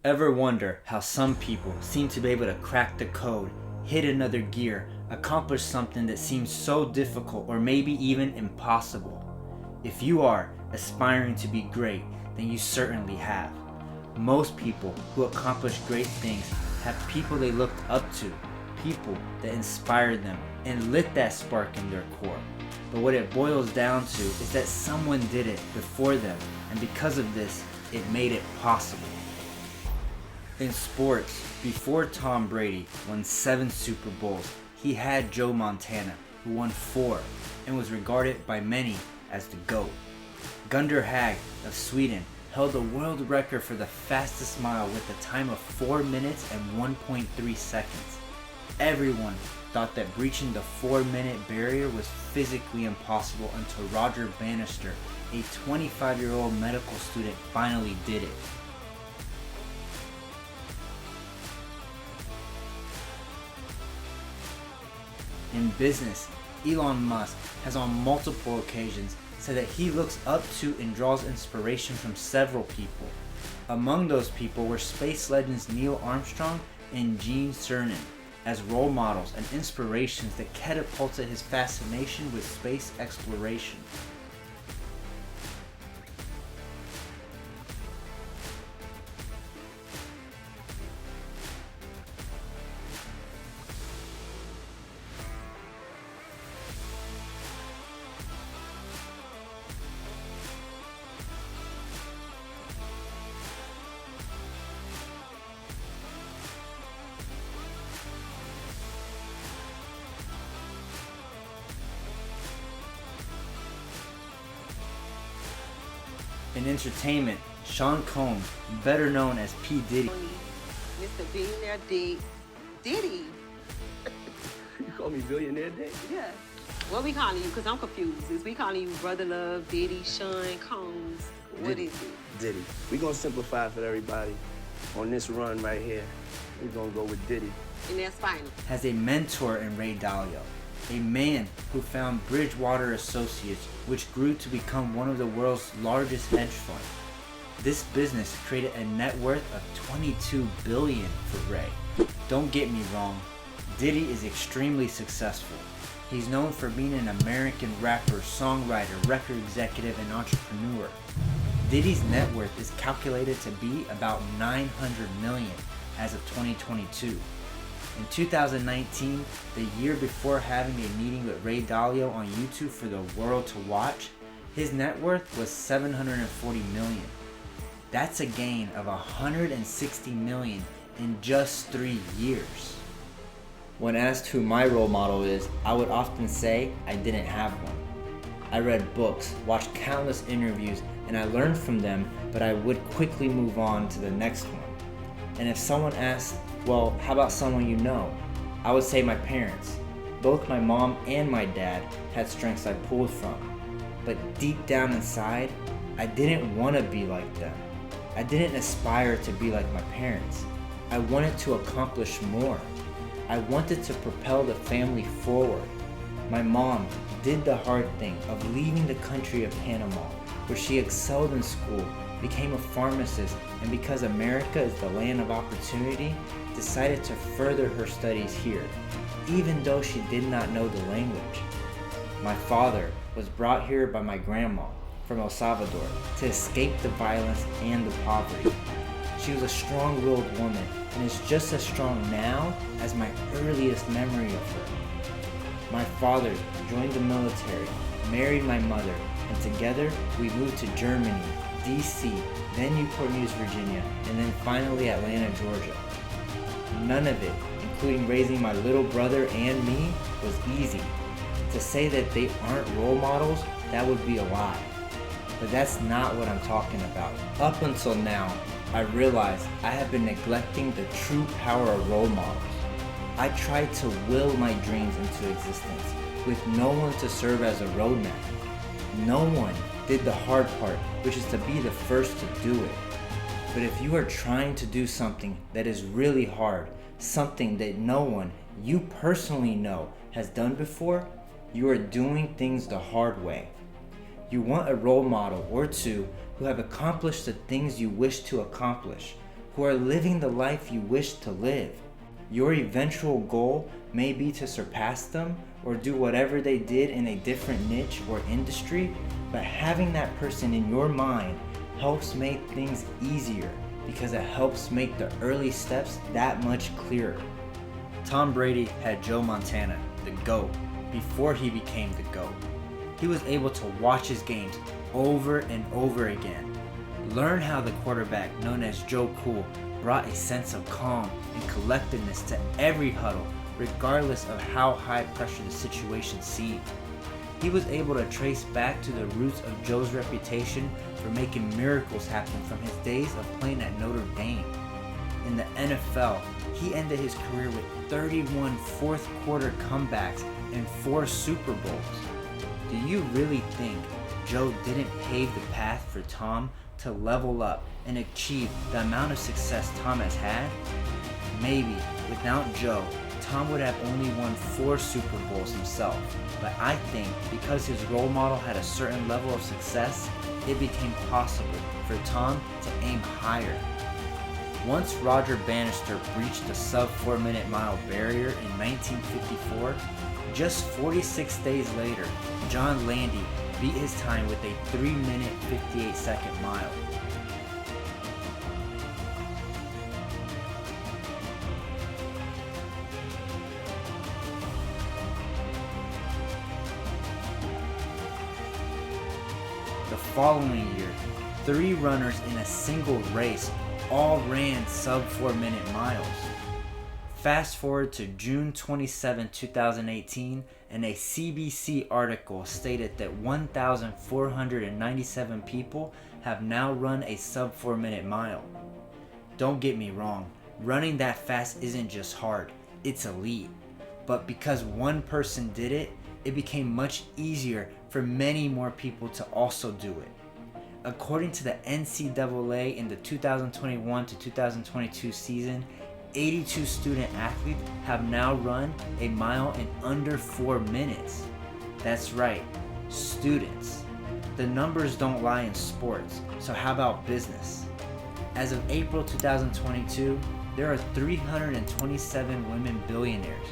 Ever wonder how some people seem to be able to crack the code, hit another gear, accomplish something that seems so difficult or maybe even impossible? If you are aspiring to be great, then you certainly have. Most people who accomplish great things have people they looked up to, people that inspired them and lit that spark in their core. But what it boils down to is that someone did it before them, and because of this, it made it possible. In sports, before Tom Brady won 7 Super Bowls, he had Joe Montana, who won 4 and was regarded by many as the GOAT. Gunder Hag of Sweden held the world record for the fastest mile with a time of 4 minutes and 1.3 seconds. Everyone thought that breaching the 4-minute barrier was physically impossible until Roger Bannister, a 25-year-old medical student, finally did it. In business, Elon Musk has on multiple occasions said that he looks up to and draws inspiration from several people. Among those people were space legends Neil Armstrong and Gene Cernan as role models and inspirations that catapulted his fascination with space exploration. In entertainment, Sean Combs, better known as P. Diddy, Mr. Billionaire Diddy. You call me Billionaire Dick? Yeah. What we calling you? Because I'm confused. Is we calling you Brother Love, Diddy, Sean Combs? What is it? Diddy. We gonna simplify for everybody. On this run right here, we gonna go with Diddy. And that's final. has a mentor in Ray Dalio, a man who found Bridgewater Associates, which grew to become one of the world's largest hedge funds. This business created a net worth of $22 billion for Ray. Don't get me wrong, Diddy is extremely successful. He's known for being an American rapper, songwriter, record executive, and entrepreneur. Diddy's net worth is calculated to be about $900 million as of 2022. In 2019, the year before having a meeting with Ray Dalio on YouTube for the world to watch, his net worth was $740 million. That's a gain of $160 million in just 3 years. When asked who my role model is, I would often say I didn't have one. I read books, watched countless interviews, and I learned from them, but I would quickly move on to the next one. And if someone asked, well, how about someone you know? I would say my parents. Both my mom and my dad had strengths I pulled from. But deep down inside, I didn't want to be like them. I didn't aspire to be like my parents. I wanted to accomplish more. I wanted to propel the family forward. My mom did the hard thing of leaving the country of Panama, where she excelled in school, became a pharmacist, and because America is the land of opportunity, decided to further her studies here, even though she did not know the language. My father was brought here by my grandma from El Salvador to escape the violence and the poverty. She was a strong-willed woman and is just as strong now as my earliest memory of her. My father joined the military, married my mother, and together we moved to Germany, DC, then Newport News, Virginia, and then finally Atlanta, Georgia. None of it, including raising my little brother and me, was easy. To say that they aren't role models, that would be a lie. But that's not what I'm talking about. Up until now, I realized I have been neglecting the true power of role models. I tried to will my dreams into existence, with no one to serve as a roadmap. No one did the hard part, which is to be the first to do it. But if you are trying to do something that is really hard, something that no one you personally know has done before, you are doing things the hard way. You want a role model or two who have accomplished the things you wish to accomplish, who are living the life you wish to live. Your eventual goal may be to surpass them or do whatever they did in a different niche or industry, but having that person in your mind helps make things easier because it helps make the early steps that much clearer. Tom Brady had Joe Montana, the GOAT, before he became the GOAT. He was able to watch his games over and over again, learn how the quarterback known as Joe Cool brought a sense of calm and collectedness to every huddle, regardless of how high pressure the situation seemed. He was able to trace back to the roots of Joe's reputation for making miracles happen from his days of playing at Notre Dame. In the NFL, he ended his career with 31 fourth quarter comebacks and 4 Super Bowls. Do you really think Joe didn't pave the path for Tom to level up and achieve the amount of success Tom has had? Maybe without Joe, Tom would have only won 4 Super Bowls himself, but I think because his role model had a certain level of success, it became possible for Tom to aim higher. Once Roger Bannister breached the sub 4-minute mile barrier in 1954, just 46 days later, John Landy beat his time with a 3-minute 58-second mile. The following year, 3 runners in a single race all ran sub 4-minute miles. Fast forward to June 27, 2018, and a CBC article stated that 1,497 people have now run a sub 4-minute mile. Don't get me wrong, running that fast isn't just hard, it's elite. But because one person did it, it became much easier for many more people to also do it. According to the NCAA in the 2021 to 2022 season, 82 student athletes have now run a mile in under 4 minutes. That's right, students. The numbers don't lie in sports, so how about business? As of April 2022, there are 327 women billionaires,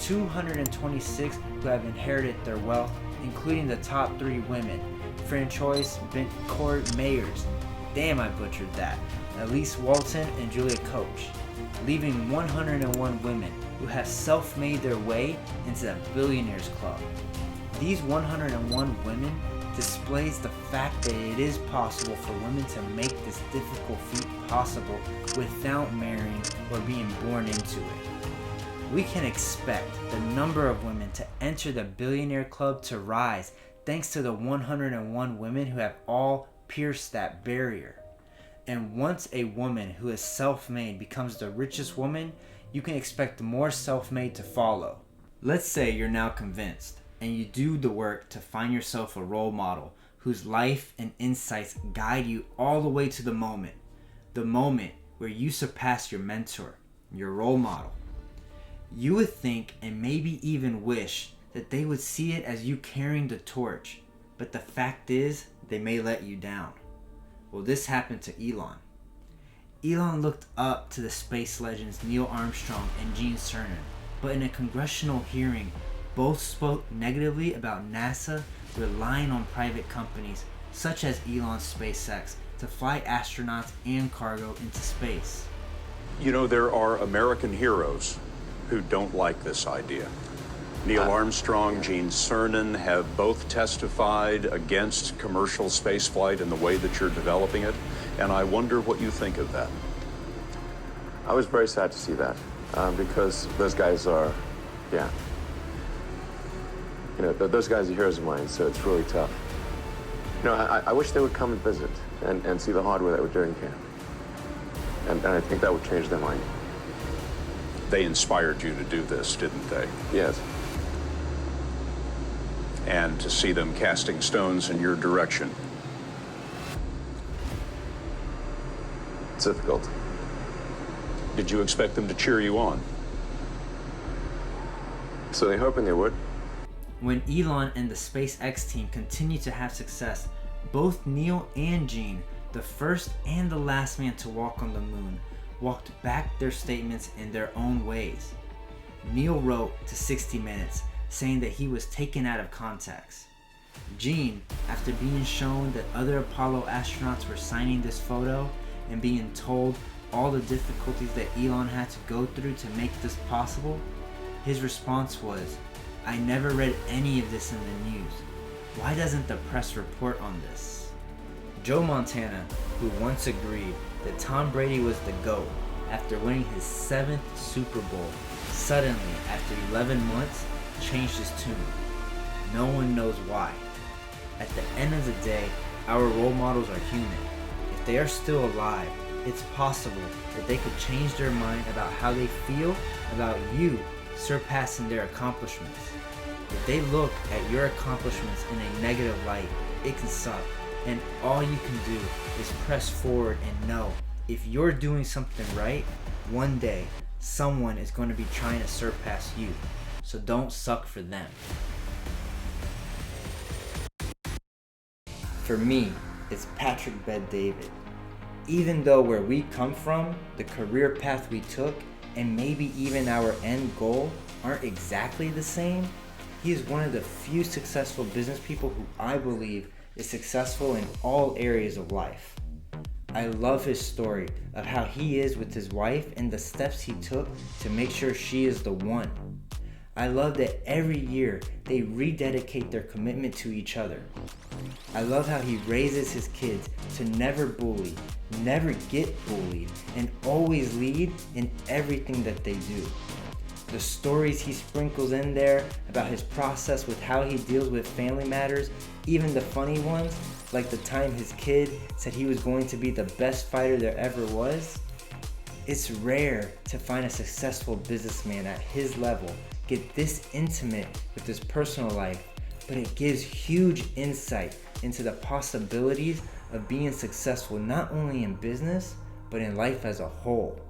226 who have inherited their wealth, including the top 3 women, Francois Bencourt Mayers, damn I butchered that, Elise Walton and Julia Coach, leaving 101 women who have self-made their way into the Billionaires Club. These 101 women displays the fact that it is possible for women to make this difficult feat possible without marrying or being born into it. We can expect the number of women to enter the Billionaire Club to rise thanks to the 101 women who have all pierced that barrier. And once a woman who is self-made becomes the richest woman, you can expect more self-made to follow. Let's say you're now convinced, and you do the work to find yourself a role model whose life and insights guide you all the way to the moment where you surpass your mentor, your role model. You would think and maybe even wish that they would see it as you carrying the torch, but the fact is, they may let you down. Well, this happened to Elon. Elon looked up to the space legends Neil Armstrong and Gene Cernan, but in a congressional hearing, both spoke negatively about NASA relying on private companies, such as Elon's SpaceX, to fly astronauts and cargo into space. You know, there are American heroes who don't like this idea. Neil Armstrong, Gene Cernan have both testified against commercial spaceflight in the way that you're developing it, and I wonder what you think of that. I was very sad to see that, because those guys are, those guys are heroes of mine, so it's really tough. I wish they would come and visit and see the hardware that we're doing here. And I think that would change their mind. They inspired you to do this, didn't they? Yes. And to see them casting stones in your direction. It's difficult. Did you expect them to cheer you on? So they're hoping they would. When Elon and the SpaceX team continue to have success, both Neil and Gene, the first and the last man to walk on the moon, walked back their statements in their own ways. Neil wrote to 60 Minutes saying that he was taken out of context. Gene, after being shown that other Apollo astronauts were signing this photo and being told all the difficulties that Elon had to go through to make this possible, his response was, "I never read any of this in the news. Why doesn't the press report on this?" Joe Montana, who once agreed that Tom Brady was the GOAT after winning his 7th Super Bowl, suddenly, after 11 months, changed his tune. No one knows why. At the end of the day, our role models are human. If they are still alive, it's possible that they could change their mind about how they feel about you surpassing their accomplishments. If they look at your accomplishments in a negative light, it can suck. And all you can do is press forward and know if you're doing something right, one day someone is going to be trying to surpass you. So don't suck for them. For me, it's Patrick Bet-David. Even though where we come from, the career path we took, and maybe even our end goal aren't exactly the same, he is one of the few successful business people who I believe is successful in all areas of life. I love his story of how he is with his wife and the steps he took to make sure she is the one. I love that every year they rededicate their commitment to each other. I love how he raises his kids to never bully, never get bullied, and always lead in everything that they do. The stories he sprinkles in there about his process with how he deals with family matters, even the funny ones, like the time his kid said he was going to be the best fighter there ever was. It's rare to find a successful businessman at his level get this intimate with his personal life, but it gives huge insight into the possibilities of being successful not only in business, but in life as a whole.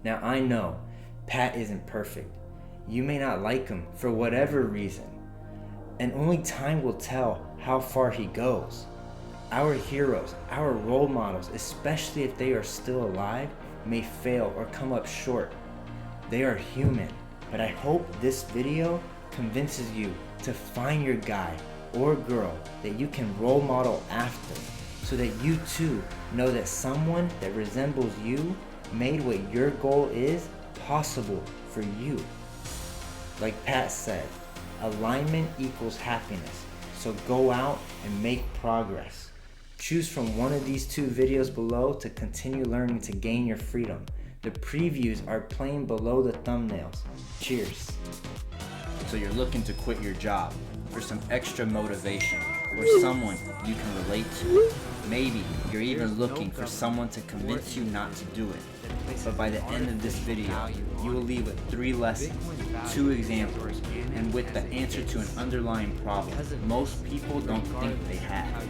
Now I know Pat isn't perfect. You may not like him for whatever reason, and only time will tell how far he goes. Our heroes, our role models, especially if they are still alive, may fail or come up short. They are human, but I hope this video convinces you to find your guy or girl that you can role model after, so that you too know that someone that resembles you made what your goal is possible for you. Like Pat said, alignment equals happiness, so go out and make progress. Choose from one of these 2 videos below to continue learning to gain your freedom. The previews are playing below the thumbnails. Cheers. So you're looking to quit your job for some extra motivation or someone you can relate to. Maybe you're even looking for someone to convince you not to do it. But by the end of this video, you will leave with 3 lessons, 2 examples, and with the answer to an underlying problem most people don't think they have.